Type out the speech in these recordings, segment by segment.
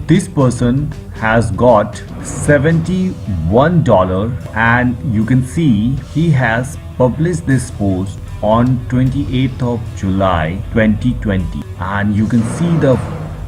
this person has got $71, and you can see he has published this post on 28th of July 2020, and you can see the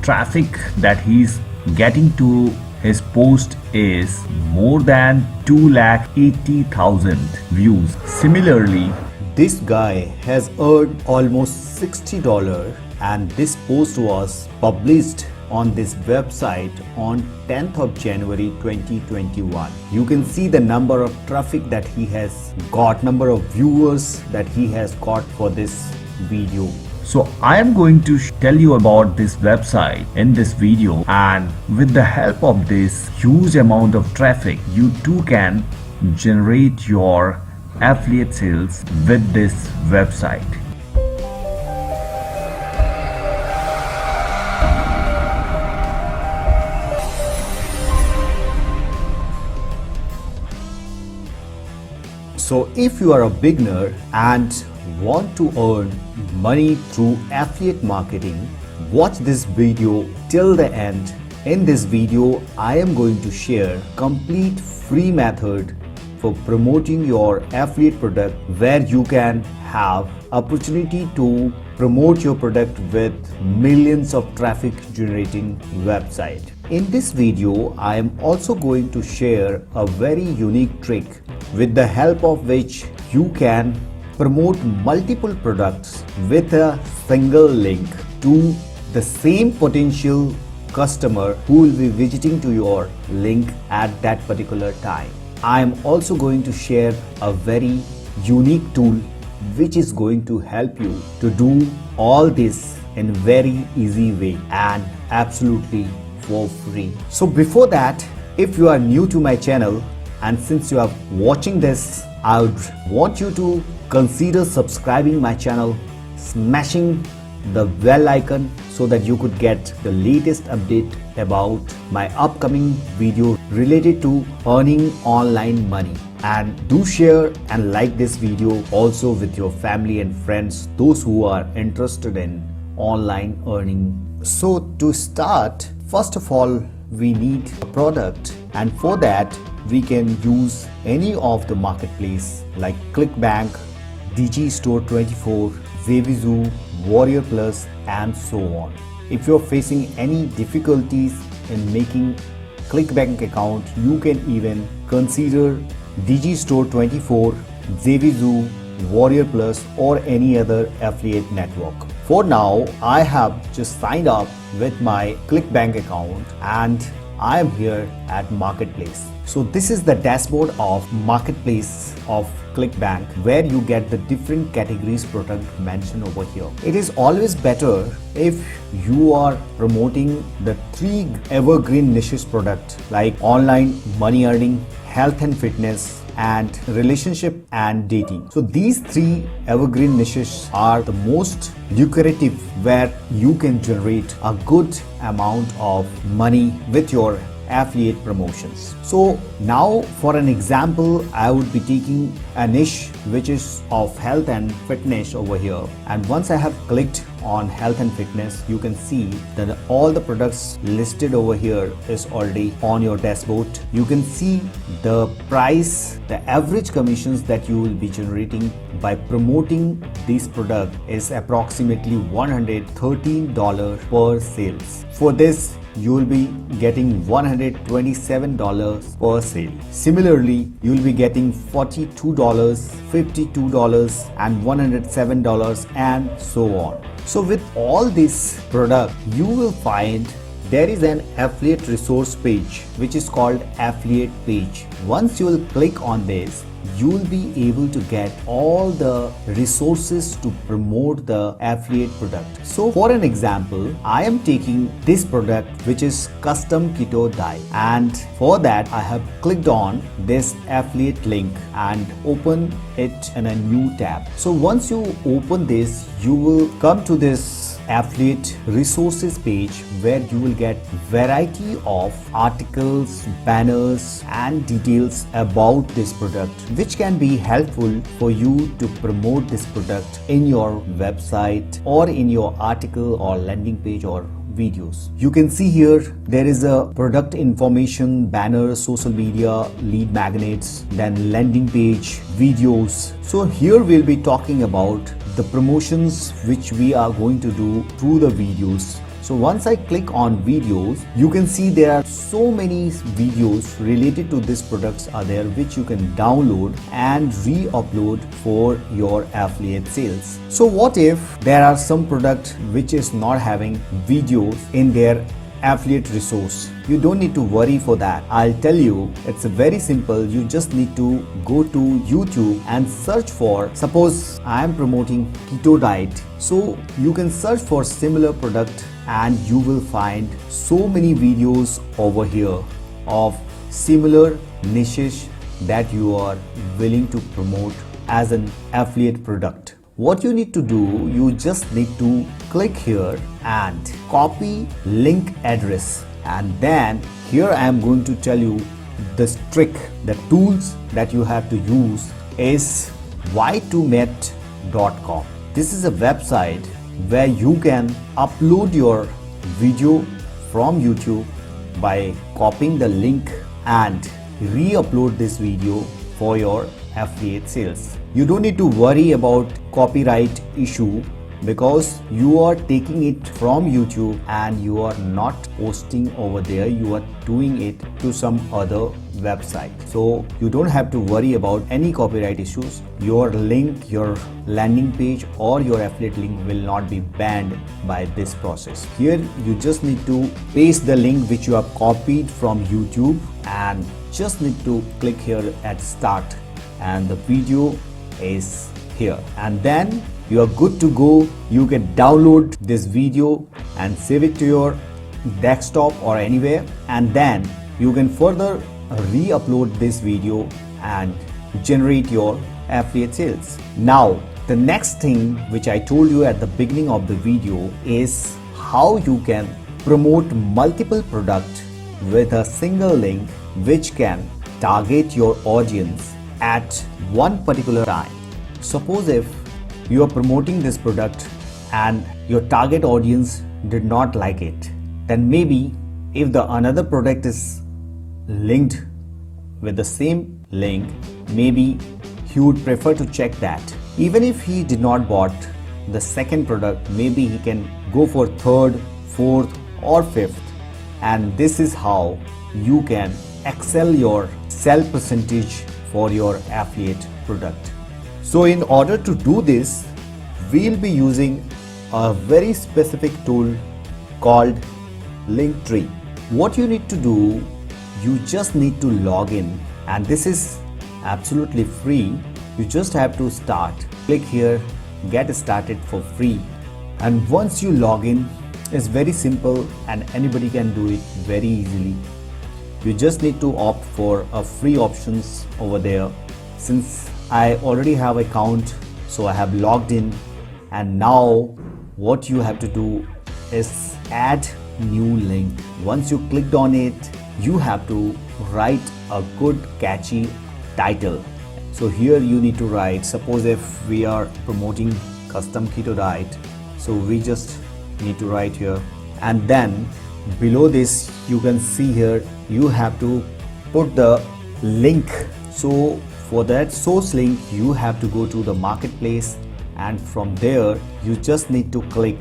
traffic that he's getting to his post is more than 280,000 views. Similarly, this guy has earned almost $60, and this post was published on this website on 10th of January 2021. You can see the number of traffic that he has got, number of viewers that he has got for this video. So I am going to tell you about this website in this video, and with the help of this huge amount of traffic, you too can generate your affiliate sales with this website. So if you are a beginner and want to earn money through affiliate marketing, watch this video till the end. In this video, I am going to share complete free method for promoting your affiliate product, where you can have opportunity to promote your product with millions of traffic generating website. In this video, I am also going to share a very unique trick with the help of which you can promote multiple products with a single link to the same potential customer who will be visiting to your link at that particular time. I am also going to share a very unique tool which is going to help you to do all this in very easy way and absolutely for free. So before that, if you are new to my channel and since you are watching this, I would want you to consider subscribing my channel, smashing the bell icon so that you could get the latest update about my upcoming video related to earning online money. And do share and like this video also with your family and friends, those who are interested in online earning. So to start, first of all, we need a product, and for that we can use any of the marketplace like ClickBank, Digistore24, Zevizoo, Warrior Plus, and so on. If you're facing any difficulties in making ClickBank account, you can even consider Digistore24, Zevizoo, Warrior Plus, or any other affiliate network. For now, I have just signed up with my ClickBank account and I am here at Marketplace. So this is the dashboard of Marketplace of ClickBank, where you get the different categories product mentioned over here. It is always better if you are promoting the 3 evergreen niches product like online money earning, health and fitness, and relationship and dating. So these 3 evergreen niches are the most lucrative, where you can generate a good amount of money with your affiliate promotions. So now for an example, I would be taking a niche which is of health and fitness over here, and once I have clicked on health and fitness, you can see that all the products listed over here is already on your dashboard. You can see the price, the average commissions that you will be generating by promoting this product is approximately $113 per sales. For this, you will be getting $127 per sale. Similarly, you will be getting $42, $52, and $107, and so on. So with all this product, you will find there is an affiliate resource page which is called affiliate page. Once you will click on this, you will be able to get all the resources to promote the affiliate product. So for an example, I am taking this product which is custom keto diet, and for that I have clicked on this affiliate link and open it in a new tab. So once you open this, you will come to this affiliate resources page where you will get variety of articles, banners and details about this product, which can be helpful for you to promote this product in your website or in your article or landing page or videos. You can see here there is a product information, banner, social media, lead magnets, then landing page, videos. So here we'll be talking about the promotions which we are going to do through the videos. So once I click on videos, you can see there are so many videos related to this products are there which you can download and re-upload for your affiliate sales. So what if there are some product which is not having videos in their affiliate resource? You don't need to worry for that. I'll tell you, it's very simple. You just need to go to YouTube and search for, suppose I am promoting keto diet, so you can search for similar product and you will find so many videos over here of similar niches that you are willing to promote as an affiliate product. What you need to do, you just need to click here and copy link address, and then here I am going to tell you this trick. The tools that you have to use is y2met.com. This is a website where you can upload your video from YouTube by copying the link and re-upload this video for your affiliate sales. You don't need to worry about copyright issue because you are taking it from YouTube and you are not posting over there, you are doing it to some other website. So you don't have to worry about any copyright issues. Your link, your landing page or your affiliate link will not be banned by this process. Here you just need to paste the link which you have copied from YouTube and just need to click here at start, and the video is here, and then you are good to go. You can download this video and save it to your desktop or anywhere, and then you can further re-upload this video and generate your affiliate sales. Now the next thing which I told you at the beginning of the video is how you can promote multiple products with a single link which can target your audience at one particular time. Suppose if you are promoting this product and your target audience did not like it, then maybe if the another product is linked with the same link, maybe he would prefer to check that. Even if he did not bought the second product, maybe he can go for third, fourth or fifth, and this is how you can excel your sell percentage for your affiliate product. So in order to do this, we'll be using a very specific tool called Linktree. What you need to do, you just need to log in, and this is absolutely free. You just have to start. Click here, get started for free, and once you log in, it's very simple and anybody can do it very easily. You just need to opt for a free options over there. Since I already have an account, so I have logged in, and now what you have to do is add new link. Once you clicked on it, you have to write a good catchy title. So here you need to write, suppose if we are promoting custom keto diet, so we just need to write here, and then below this you can see here you have to put the link. So for that source link you have to go to the marketplace, and from there you just need to click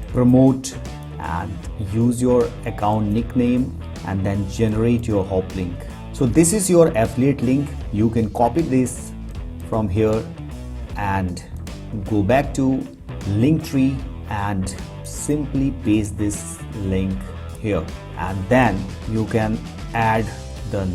promote and use your account nickname and then generate your hop link. So this is your affiliate link. You can copy this from here and go back to Linktree and simply paste this link here, and then you can add the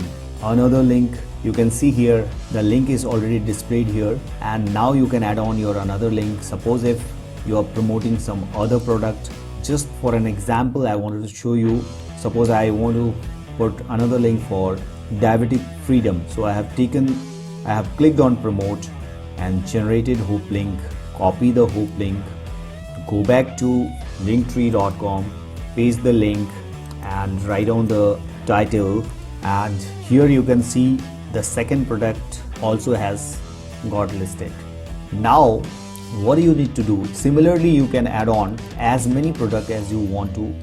another link. You can see here the link is already displayed here, and now you can add on your another link. Suppose if you are promoting some other product, just for an example I wanted to show you. Suppose I want to put another link for diabetic freedom, so I have clicked on promote and generated hook link. Copy the hook link, go back to linktree.com, paste the link and write down the title, and here you can see the second product also has got listed. Now what do you need to do? Similarly, you can add on as many products as you want to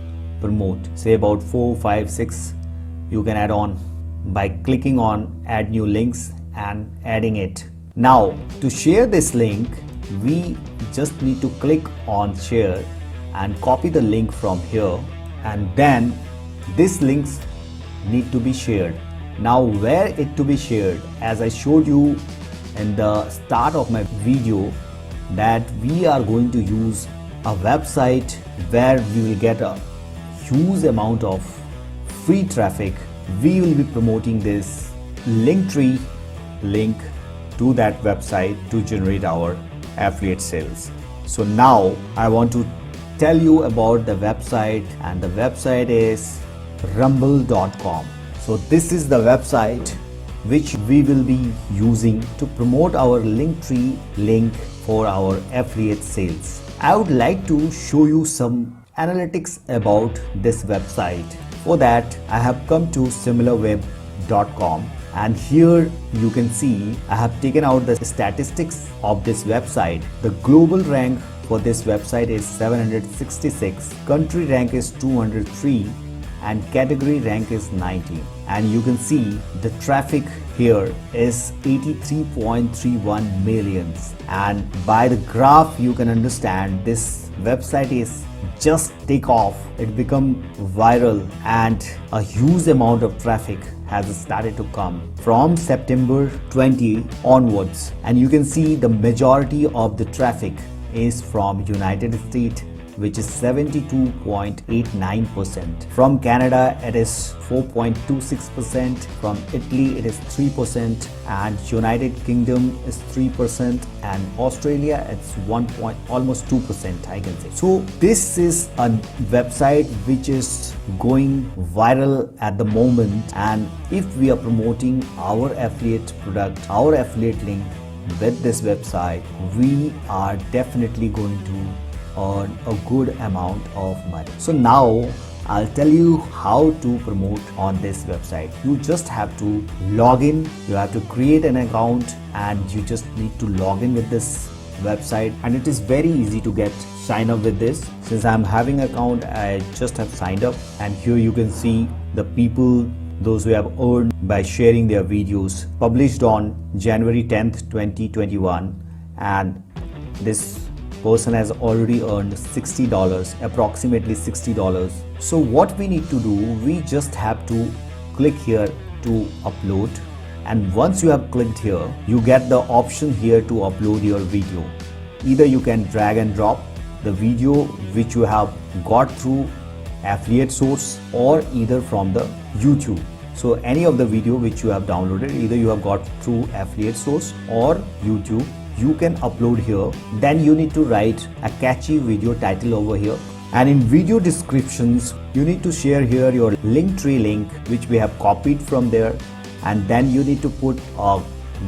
promote, say about 4, 5, 6 you can add on by clicking on add new links and adding it. Now to share this link, we just need to click on share and copy the link from here, and then these links need to be shared. Now where it to be shared, as I showed you in the start of my video, that we are going to use a website where we will get a huge amount of free traffic. We will be promoting this Linktree link to that website to generate our affiliate sales. So now I want to tell you about the website, and the website is rumble.com. So this is the website which we will be using to promote our Linktree link for our affiliate sales. I would like to show you some analytics about this website. For that, I have come to similarweb.com, and here you can see I have taken out the statistics of this website. The global rank for this website is 766, country rank is 203, and category rank is 90. And you can see the traffic here is 83.31 millions, and by the graph you can understand this website is just take off. It become viral and a huge amount of traffic has started to come from September 20 onwards, and you can see the majority of the traffic is from United States, which is 72.89%. From Canada it is 4.26%, from Italy it is 3%, and United Kingdom is 3%, and Australia it's almost 2%, I can say. So this is a website which is going viral at the moment, and if we are promoting our affiliate product, our affiliate link with this website, we are definitely going to earn a good amount of money. So now I'll tell you how to promote on this website. You just have to log in, you have to create an account, and you just need to log in with this website, and it is very easy to get sign up with this. Since I'm having an account, I just have signed up, and here you can see the people, those who have earned by sharing their videos, published on January 10th 2021, and this person has already earned $60, approximately $60. So what we need to do, we just have to click here to upload, and once you have clicked here, you get the option here to upload your video. Either you can drag and drop the video which you have got through affiliate source, or either from the YouTube. So any of the video which you have downloaded, either you have got through affiliate source or YouTube, you can upload here. Then you need to write a catchy video title over here, and in video descriptions you need to share here your Linktree link which we have copied from there, and then you need to put a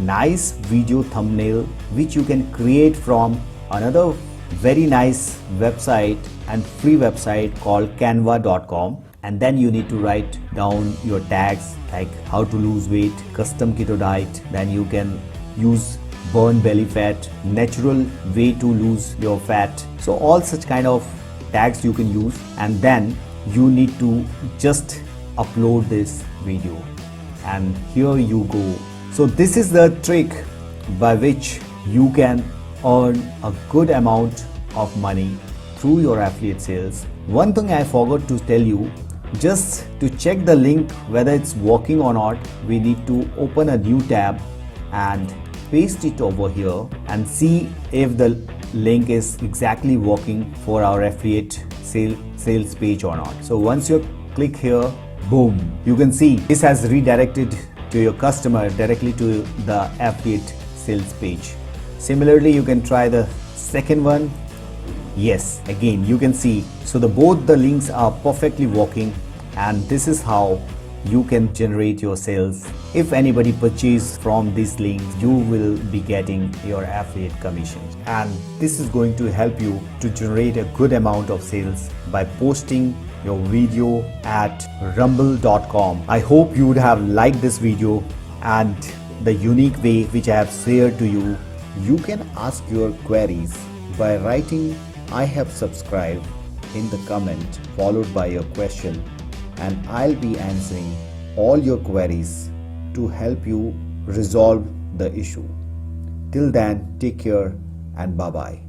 nice video thumbnail which you can create from another very nice website and free website called canva.com. And then you need to write down your tags like how to lose weight, custom keto diet, then you can use burn belly fat, natural way to lose your fat. So all such kind of tags you can use, and then you need to just upload this video, and here you go. So this is the trick by which you can earn a good amount of money through your affiliate sales. One thing I forgot to tell you, just to check the link whether it's working or not, we need to open a new tab and paste it over here and see if the link is exactly working for our affiliate sales page or not. So once you click here, boom, you can see this has redirected to your customer directly to the affiliate sales page. Similarly, you can try the second one. Yes, again you can see, so both the links are perfectly working, and this is how you can generate your sales. If anybody purchases from this link, you will be getting your affiliate commissions, and this is going to help you to generate a good amount of sales by posting your video at rumble.com. I hope you would have liked this video and the unique way which I have shared to you. You can ask your queries by writing I have subscribed in the comment followed by your question, and I'll be answering all your queries to help you resolve the issue. Till then, take care and bye bye.